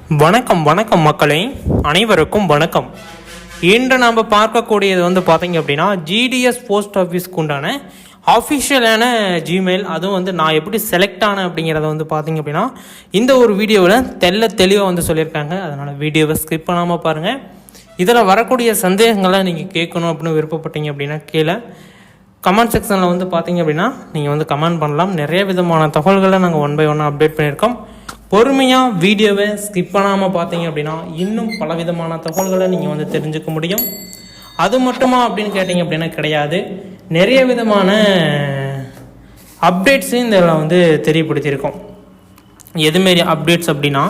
வணக்கம் வணக்கம் மக்களே, அனைவருக்கும் வணக்கம். இன்று நாம் பார்க்கக்கூடியது பார்த்தீங்க அப்படின்னா ஜிடிஎஸ் போஸ்ட் ஆஃபீஸ்க்கு உண்டான ஆஃபிஷியலான ஜிமெயில். அதுவும் நான் எப்படி செலக்ட் ஆனேன் அப்படிங்கிறத பார்த்தீங்க அப்படின்னா இந்த ஒரு வீடியோவில் தெளிவாக சொல்லியிருக்காங்க. அதனால் வீடியோவை ஸ்கிப் பண்ணாமல் பாருங்கள். இதில் வரக்கூடிய சந்தேகங்களை நீங்கள் கேட்கணும் அப்படின்னு விருப்பப்பட்டீங்க அப்படின்னா கீழே கமெண்ட் செக்ஷனில் பார்த்தீங்க அப்படின்னா நீங்கள் கமெண்ட் பண்ணலாம். நிறைய விதமான தகவல்களை நாங்கள் ஒன் பை ஒன்னாக அப்டேட் பண்ணியிருக்கோம். பொறுமையாக வீடியோவை ஸ்கிப் பண்ணாமல் பார்த்தீங்க அப்படின்னா இன்னும் பலவிதமான தகவல்களை நீங்கள் தெரிஞ்சுக்க முடியும். அது மட்டுமா அப்படின்னு கேட்டிங்க அப்படின்னா கிடையாது. நிறைய விதமான அப்டேட்ஸையும் இதில் தெரியப்படுத்தியிருக்கோம். எதுமாரி அப்டேட்ஸ் அப்படின்னா,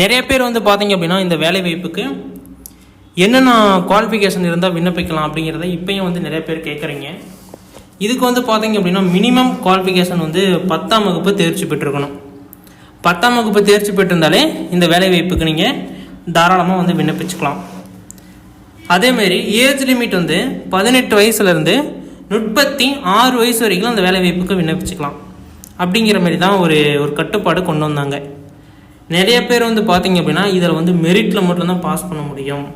நிறைய பேர் பார்த்தீங்க அப்படின்னா இந்த வேலை வாய்ப்புக்கு என்னென்ன குவாலிஃபிகேஷன் இருந்தால் விண்ணப்பிக்கலாம் அப்படிங்கிறத இப்போயும் நிறைய பேர் கேட்குறீங்க. இதுக்கு பார்த்தீங்க அப்படின்னா மினிமம் குவாலிஃபிகேஷன் 10ஆம் வகுப்பு தேர்ச்சி பெற்றிருக்கணும். 10ஆம் வகுப்பு தேர்ச்சி பெற்றிருந்தாலே இந்த வேலை வாய்ப்புக்கு நீங்கள் தாராளமாக விண்ணப்பிச்சுக்கலாம். அதேமாரி ஏஜ் லிமிட் 18 வயசுலேருந்து 36 வயசு வரைக்கும் அந்த வேலை வாய்ப்புக்கு விண்ணப்பிச்சுக்கலாம். அப்படிங்கிற மாதிரி தான் ஒரு கட்டுப்பாடு கொண்டு வந்தாங்க. நிறைய பேர் பார்த்தீங்க அப்படின்னா இதில் மெரிட்டில் மட்டும்தான் பாஸ் பண்ண முடியும்.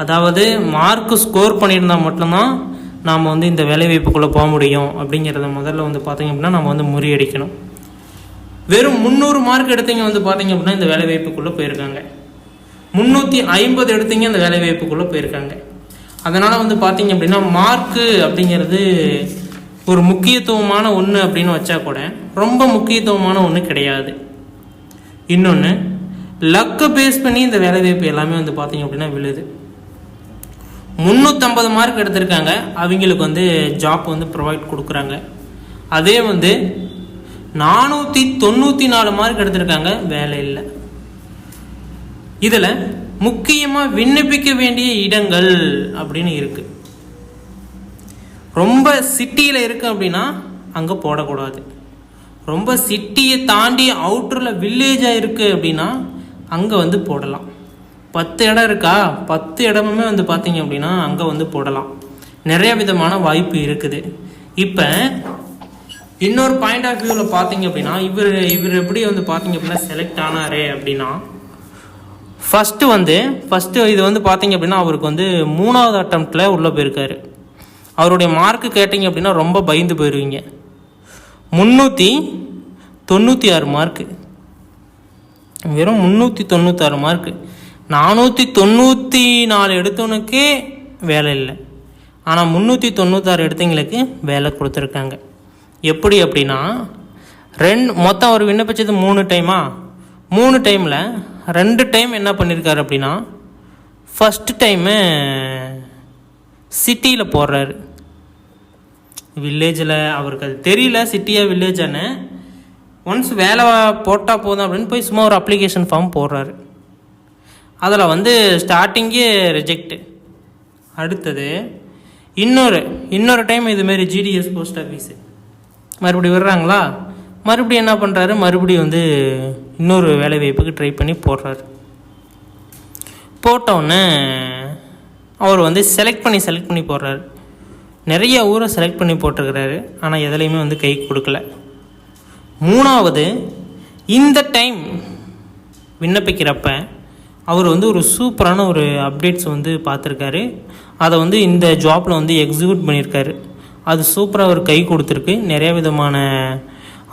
அதாவது மார்க்கு ஸ்கோர் பண்ணியிருந்தால் மட்டும்தான் நாம் இந்த வேலை வாய்ப்புக்குள்ளே போக முடியும். அப்படிங்கிறத முதல்ல பார்த்தீங்க அப்படின்னா நம்ம முறியடிக்கணும். வெறும் 300 மார்க் எடுத்தீங்க பார்த்தீங்க அப்படின்னா இந்த வேலை வாய்ப்புக்குள்ளே போயிருக்காங்க. 350 எடுத்தீங்க இந்த வேலை வாய்ப்புக்குள்ளே போயிருக்காங்க. அதனால் பார்த்தீங்க அப்படின்னா மார்க்கு அப்படிங்கிறது ஒரு முக்கியத்துவமான ஒன்று அப்படின்னு வச்சா கூட ரொம்ப முக்கியத்துவமான ஒன்று கிடையாது. இன்னொன்று, லக்கை பேஸ் பண்ணி இந்த வேலை வாய்ப்பு எல்லாமே பார்த்தீங்க அப்படின்னா விழுது. 350 மார்க் எடுத்திருக்காங்க, அவங்களுக்கு ஜாப் ப்ரொவைட் கொடுக்குறாங்க. அதே 494 மார்க் எடுத்திருக்காங்க, வேலை இல்லை. இதில் முக்கியமாக விண்ணப்பிக்க வேண்டிய இடங்கள் அப்படின்னு இருக்குது. ரொம்ப சிட்டியில் இருக்குது அப்படின்னா அங்கே போடக்கூடாது. ரொம்ப சிட்டியை தாண்டி அவுட்டரில் வில்லேஜாக இருக்குது அப்படின்னா அங்கே போடலாம். 10 இடம் இருக்கா, 10 இடமுமே பார்த்தீங்க அப்படின்னா அங்கே போடலாம். நிறைய விதமான வாய்ப்பு இருக்குது. இப்போ இன்னொரு பாயிண்ட் ஆஃப் வியூவில் பார்த்தீங்க அப்படின்னா இவர் எப்படி பார்த்தீங்க அப்படின்னா செலக்ட் ஆனாரே அப்படின்னா, ஃபஸ்ட்டு இது பார்த்தீங்க அப்படின்னா அவருக்கு 3வது அட்டம்ப்டில் உள்ளே போயிருக்காரு. அவருடைய மார்க்கு கேட்டிங்க அப்படின்னா ரொம்ப பயந்து போயிடுவீங்க. 396 மார்க்கு, வெறும் 396 மார்க்கு. 494 எடுத்தவனுக்கே வேலை இல்லை, ஆனால் 396 எடுத்தவங்களுக்கு வேலை கொடுத்துருக்காங்க. எப்படி அப்படின்னா மொத்தம் அவர் விண்ணப்பிச்சது 3 டைமா, 3 டைமில் 2 டைம் என்ன பண்ணியிருக்காரு அப்படின்னா, ஃபஸ்ட்டு டைமு சிட்டியில் போடுறாரு. வில்லேஜில் அவருக்கு அது தெரியல சிட்டியாக வில்லேஜானு. ஒன்ஸ் வேலை போட்டால் போதும் அப்படின்னு போய் சும்மா ஒரு அப்ளிகேஷன் ஃபார்ம் போடுறாரு. அதில் ஸ்டார்டிங்கே ரிஜெக்டு. அடுத்தது இன்னொரு டைம் இதுமாரி ஜிடிஎஸ் போஸ்ட் ஆஃபீஸு மறுபடியும் விடுறாங்களா, மறுபடியும் என்ன பண்ணுறாரு, மறுபடியும் இன்னொரு வேலை வாய்ப்புக்கு ட்ரை பண்ணி போடுறாரு. போட்டவுடனே அவர் செலக்ட் பண்ணி போடுறாரு. நிறைய ஊரை செலக்ட் பண்ணி போட்டிருக்கிறாரு, ஆனால் எதுலேயுமே கை கொடுக்கல. 3வது இந்த டைம் விண்ணப்பிக்கிறப்ப அவர் ஒரு சூப்பரான ஒரு அப்டேட்ஸ் பார்த்துருக்காரு. அதை இந்த ஜாப்பில் எக்ஸிக்யூட் பண்ணியிருக்காரு. அது சூப்பராக அவர் கை கொடுத்துருக்கு. நிறைய விதமான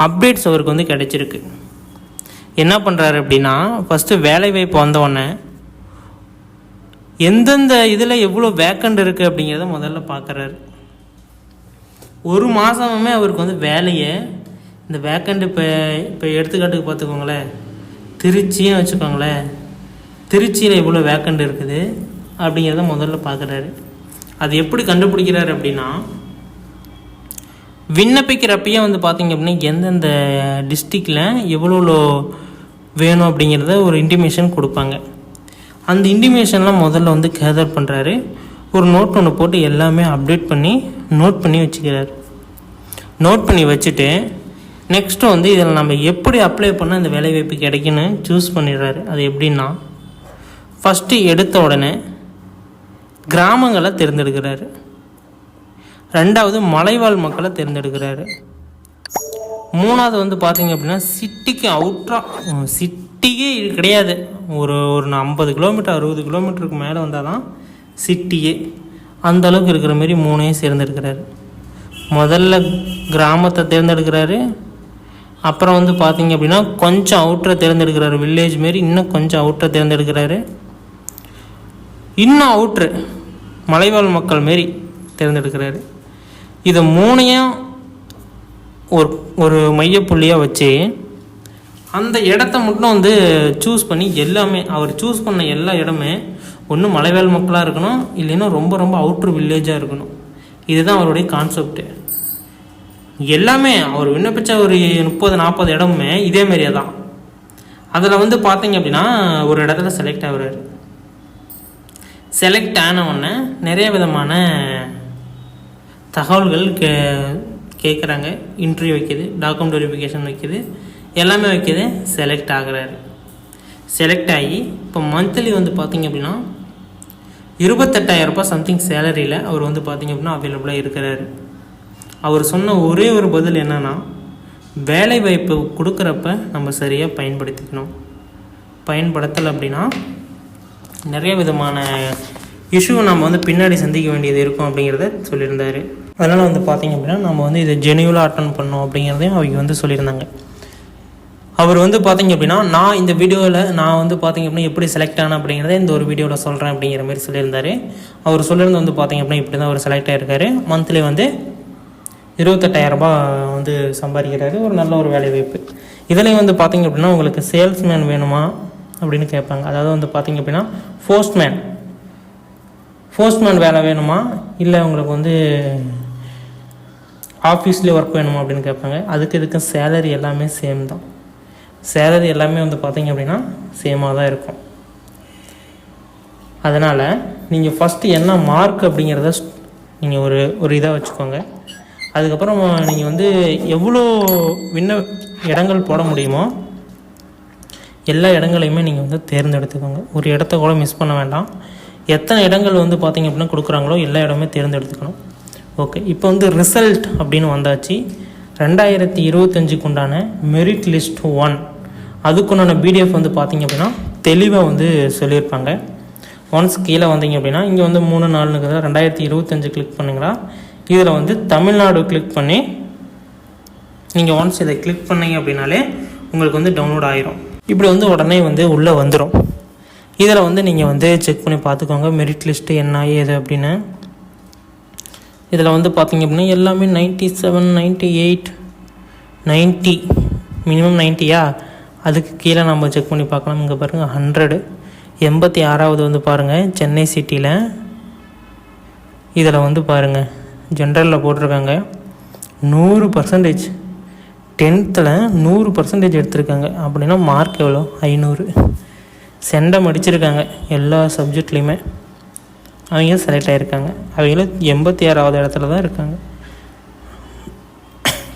அப்டேட்ஸ் அவருக்கு கிடைச்சிருக்கு. என்ன பண்ணுறாரு அப்படின்னா, ஃபஸ்ட்டு வேலை வாய்ப்பு வந்தவுடனே எந்தெந்த இதில் எவ்வளோ வேக்கண்ட் இருக்குது அப்படிங்கிறத முதல்ல பார்க்குறாரு. ஒரு மாதமுமே அவருக்கு வேலையை இந்த வேக்கண்ட் இப்போ எடுத்துக்காட்டுக்கு பார்த்துக்கோங்களேன், திருச்சின்னு வச்சுக்கோங்களேன், திருச்சியில் எவ்வளோ வேக்கண்ட் இருக்குது அப்படிங்கிறத முதல்ல பார்க்குறாரு. அது எப்படி கண்டுபிடிக்கிறாரு அப்படின்னா, விண்ணப்பிக்கிறப்பயே பார்த்தீங்க அப்படின்னா எந்தெந்த டிஸ்ட்ரிக்டில் எவ்வளோ வேணும் அப்படிங்கிறத ஒரு இன்டிமேஷன் கொடுப்பாங்க. அந்த இன்டிமேஷன்லாம் முதல்ல கேதர் பண்ணுறாரு. ஒரு நோட் ஒன்று போட்டு எல்லாமே அப்டேட் பண்ணி நோட் பண்ணி வச்சுக்கிறாரு. நோட் பண்ணி வச்சுட்டு நெக்ஸ்ட்டு இதில் நம்ம எப்படி அப்ளை பண்ணால் இந்த வேலைவாய்ப்பு கிடைக்குன்னு சூஸ் பண்ணிடுறாரு. அது எப்படின்னா, ஃபஸ்ட்டு எடுத்த உடனே கிராமங்களை தேர்ந்தெடுக்கிறாரு. 2வது மலைவாழ் மக்களை தேர்ந்தெடுக்கிறாரு. 3வது பார்த்தீங்க அப்படின்னா சிட்டிக்கு அவுட்ரா சிட்டியே கிடையாது. ஒரு 50 கிலோமீட்டர் 60 கிலோமீட்டருக்கு மேலே வந்தால் தான் சிட்டியே. அந்தளவுக்கு இருக்கிற மாரி 3 தேர்ந்தெடுக்கிறாரு. முதல்ல கிராமத்தை தேர்ந்தெடுக்கிறாரு, அப்புறம் வந்து பார்த்திங்க அப்படின்னா கொஞ்சம் அவுட்டரை தேர்ந்தெடுக்கிறாரு, வில்லேஜ் மாரி இன்னும் கொஞ்சம் அவுட்டரை தேர்ந்தெடுக்கிறாரு, இன்னும் அவுட்ரு மலைவாழ் மக்கள் மாரி தேர்ந்தெடுக்கிறாரு. இதை 3ஐயும் ஒரு மையப்புள்ளியாக வச்சு அந்த இடத்த மட்டும் வந்து சூஸ் பண்ணி எல்லாமே அவர் சூஸ் பண்ண எல்லா இடமே ஒன்று மலைவாழ் மக்களாக இருக்கணும், இல்லைன்னா ரொம்ப ரொம்ப அவுட்ரு வில்லேஜாக இருக்கணும். இதுதான் அவருடைய கான்செப்டு. எல்லாமே அவர் விண்ணப்பிச்ச ஒரு 30-40 இடமுமே இதேமாரியே தான். அதில் வந்து பார்த்தீங்க அப்படின்னா ஒரு இடத்துல செலக்ட் ஆகுறாரு. செலக்ட் ஆன உடனே நிறைய விதமான தகவல்கள் கேட்குறாங்க, இன்டர்வியூ வைக்கிது, டாக்குமெண்ட் வெரிஃபிகேஷன் வைக்கிது, எல்லாமே வைக்கிது. செலக்ட் ஆகுறாரு. செலக்ட் ஆகி இப்போ மந்த்லி வந்து பார்த்திங்க அப்படின்னா 28,000 ரூபாய் சம்திங் சேலரியில் அவர் வந்து பார்த்திங்க அப்படின்னா அவைலபிளாக இருக்கிறாரு. அவர் சொன்ன ஒரே ஒரு பதில் என்னென்னா, வேலை வாய்ப்பு கொடுக்குறப்ப நம்ம சரியாக பயன்படுத்திக்கணும், பயன்படுத்தலை அப்படின்னா நிறைய விதமான இஷ்யூவை நம்ம வந்து பின்னாடி சந்திக்க வேண்டியது இருக்கும் அப்படிங்கிறத சொல்லியிருந்தார். அதனால் வந்து பார்த்திங்க அப்படின்னா நம்ம வந்து இதை ஜெனியூலாக அட்டன் பண்ணோம் அப்படிங்கிறதையும் அவங்க வந்து சொல்லியிருந்தாங்க. அவர் வந்து பார்த்திங்க அப்படின்னா நான் இந்த வீடியோவில் நான் வந்து பார்த்திங்க அப்படின்னா எப்படி செலக்ட் ஆனேன் அப்படிங்கிறத இந்த ஒரு வீடியோவில் சொல்கிறேன் அப்படிங்கிற மாதிரி சொல்லியிருந்தார். அவர் சொல்லியிருந்த வந்து பார்த்திங்க அப்படின்னா இப்படி தான் அவர் செலக்ட் ஆகிருக்காரு. மந்த்லி வந்து 28,000 ரூபாய் வந்து சம்பாதிக்கிறாரு. ஒரு நல்ல ஒரு வேலை வாய்ப்பு. இதுலேயும் வந்து பார்த்திங்க அப்படின்னா உங்களுக்கு சேல்ஸ்மேன் வேணுமா அப்படின்னு கேட்பாங்க. அதாவது வந்து பார்த்திங்க அப்படின்னா போஸ்ட்மேன் வேலை வேணுமா, இல்லை உங்களுக்கு வந்து ஆஃபீஸ்லேயே ஒர்க் வேணுமா அப்படின்னு கேட்பாங்க. இதுக்கு சேலரி எல்லாமே சேம் தான். சேலரி எல்லாமே வந்து பார்த்திங்க அப்படின்னா சேமாக தான் இருக்கும். அதனால் நீங்கள் ஃபஸ்ட்டு என்ன மார்க் அப்படிங்கிறத நீங்கள் ஒரு இதாக வச்சுக்கோங்க. அதுக்கப்புறம் நீங்கள் வந்து எவ்வளோ இடங்கள் போட முடியுமோ எல்லா இடங்களையுமே நீங்கள் வந்து தேர்ந்தெடுத்துக்கோங்க. ஒரு இடத்த கூட மிஸ் பண்ண வேண்டாம். எத்தனை இடங்கள் வந்து பார்த்திங்க அப்படின்னா கொடுக்குறாங்களோ எல்லா இடமே தேர்ந்தெடுத்துக்கணும். ஓகே, இப்போ வந்து ரிசல்ட் அப்படின்னு வந்தாச்சு. 2025க்கு உண்டான மெரிட் லிஸ்ட் 1 அதுக்குண்டான பிடிஎஃப் வந்து பார்த்திங்க அப்படின்னா தெளிவாக வந்து சொல்லியிருப்பாங்க. ஒன்ஸ் கீழே வந்தீங்க அப்படின்னா இங்கே வந்து 3-4 2025 கிளிக் பண்ணுங்களா, இதில் வந்து தமிழ்நாடு கிளிக் பண்ணி நீங்கள் ஒன்ஸ் இதை கிளிக் பண்ணிங்க அப்படின்னாலே உங்களுக்கு வந்து டவுன்லோட் ஆகிரும். இப்படி வந்து உடனே வந்து உள்ளே வந்துடும். இதில் வந்து நீங்கள் வந்து செக் பண்ணி பார்த்துக்கோங்க மெரிட் லிஸ்ட்டு என்ன ஏது அப்படின்னு. இதில் வந்து பார்த்திங்க அப்படின்னா எல்லாமே 97, 98, 90 மினிமம் 90யா, அதுக்கு கீழே நம்ம செக் பண்ணி பார்க்கலாம். இங்கே பாருங்கள் 100 86வது வந்து பாருங்கள் சென்னை சிட்டியில். இதில் வந்து பாருங்கள் ஜென்ரலில் போட்டிருக்காங்க 100%, 10th 100% எடுத்திருக்காங்க. அப்படின்னா மார்க் எவ்வளோ 500. செண்டம் அடிச்சிருக்காங்க எல்லா சப்ஜெக்ட்லேயுமே. அவங்க செலக்ட் ஆகிருக்காங்க. அவங்களும் 86வது இடத்துல தான் இருக்காங்க.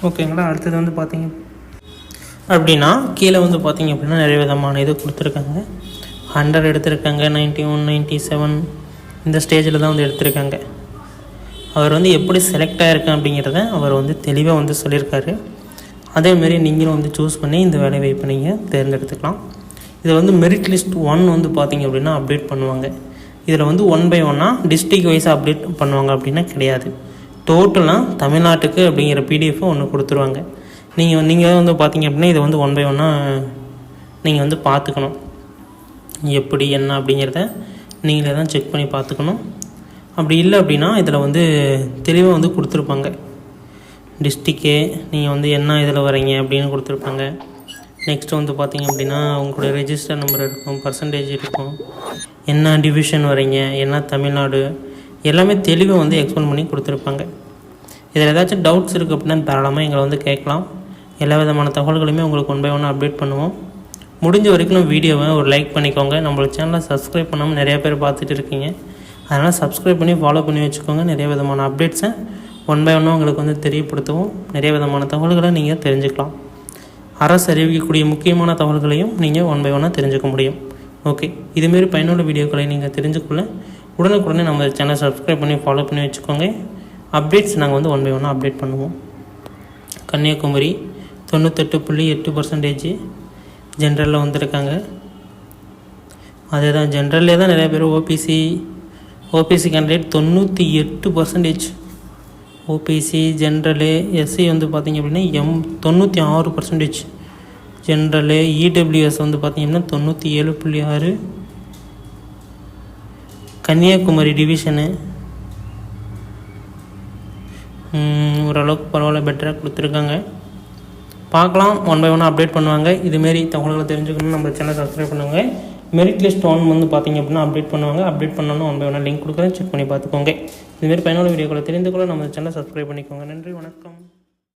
ஓகேங்களா. அடுத்தது வந்து பார்த்திங்க அப்படின்னா கீழே வந்து பார்த்திங்க அப்படின்னா நிறைய விதமான இது கொடுத்துருக்காங்க. 100 எடுத்திருக்காங்க, 91, 97 இந்த ஸ்டேஜில் தான் வந்து எடுத்திருக்காங்க. அவர் வந்து எப்படி செலக்ட் ஆகிருக்கேன் அப்படிங்கிறத அவர் வந்து தெளிவாக வந்து சொல்லியிருக்காரு. அதேமாரி நீங்களும் வந்து சூஸ் பண்ணி இந்த வேலை வாய்ப்பை நீங்கள் தேர்ந்தெடுத்துக்கலாம். இதில் வந்து மெரிட் லிஸ்ட் 1 வந்து பார்த்திங்க அப்படின்னா அப்டேட் பண்ணுவாங்க. இதில் வந்து 1 by 1 டிஸ்ட்ரிக் வைஸாக அப்டேட் பண்ணுவாங்க அப்படின்னா கிடையாது. டோட்டலாக தமிழ்நாட்டுக்கு அப்படிங்கிற பிடிஎஃபை ஒன்று கொடுத்துருவாங்க. நீங்கள் வந்து பார்த்திங்க அப்படின்னா இதை வந்து 1 by 1 நீங்கள் வந்து பார்த்துக்கணும். எப்படி என்ன அப்படிங்கிறத நீங்களே தான் செக் பண்ணி பார்த்துக்கணும். அப்படி இல்லை அப்படின்னா இதில் வந்து தெளிவாக வந்து கொடுத்துருப்பாங்க. டிஸ்ட்ரிக்கே நீங்கள் வந்து என்ன இதில் வரீங்க அப்படின்னு கொடுத்துருப்பாங்க. நெக்ஸ்ட்டு வந்து பார்த்திங்க அப்படின்னா உங்களுடைய ரெஜிஸ்டர் நம்பர் இருக்கும், பர்சன்டேஜ் இருக்கும், என்ன டிவிஷன் வரீங்க, என்ன தமிழ்நாடு, எல்லாமே தெளிவாக வந்து எக்ஸ்பிளைன் பண்ணி கொடுத்துருப்பாங்க. இதில் ஏதாச்சும் டவுட்ஸ் இருக்குது அப்படின்னா தாராளமாக எங்களை வந்து கேட்கலாம். எல்லா விதமான தகவல்களையுமே உங்களுக்கு 1 by 1 அப்டேட் பண்ணுவோம். முடிஞ்ச வரைக்கும் வீடியோவை ஒரு லைக் பண்ணிக்கோங்க. நம்மளோட சேனலை சப்ஸ்கிரைப் பண்ணாமல் நிறையா பேர் பார்த்துட்டு இருக்கீங்க. அதனால் சப்ஸ்கிரைப் பண்ணி ஃபாலோ பண்ணி வச்சுக்கோங்க. நிறைய விதமான அப்டேட்ஸை 1 by 1 உங்களுக்கு வந்து தெரியப்படுத்துவோம். நிறைய விதமான தகவல்களை நீங்கள் தெரிஞ்சுக்கலாம். அரசு அறிவிக்கக்கூடிய முக்கியமான தகவல்களையும் நீங்கள் 1 by 1 தெரிஞ்சுக்க முடியும். ஓகே, இதுமாரி பயனுள்ள வீடியோக்களை நீங்கள் தெரிஞ்சுக்கொள்ள உடனுக்குடனே நம்ம சேனல் சப்ஸ்கிரைப் பண்ணி ஃபாலோ பண்ணி வச்சுக்கோங்க. அப்டேட்ஸ் நாங்கள் வந்து 1 by 1 அப்டேட் பண்ணுவோம். கன்னியாகுமரி 98.8%, ஜென்ரலில் வந்திருக்காங்க. அதே தான் ஜென்ரல்லே தான் நிறைய பேர் OBC candidate 98%. OBC general SC வந்து பார்த்திங்க அப்படின்னா 96%. ஜென்ரலு இடபிள்யூஎஸ் வந்து பார்த்திங்கன்னா 97.6. கன்னியாகுமரி டிவிஷனு ஓரளவுக்கு பரவாயில்ல, பெட்டராக கொடுத்துருக்காங்க. பார்க்கலாம், 1 by 1 அப்டேட் பண்ணுவாங்க. இதுமாரி தகவல்களை தெரிஞ்சுக்கணும்னு நம்ம சேனல் சப்ஸ்கிரைப் பண்ணுவாங்க. மெரிட் லிஸ்ட் 1 வந்து பார்த்திங்க அப்படின்னா அப்டேட் பண்ணுவாங்க. அப்டேட் பண்ணோன்னா 1 by 1 லிங்க் கொடுக்குறேன், செக் பண்ணி பார்த்துக்கோங்க. இதுமாரி பயனுள்ள வீடியோக்களை தெரிந்து கொள்ள நம்ம சேனலை சப்ஸ்கிரைப் பண்ணிக்கோங்க. நன்றி, வணக்கம்.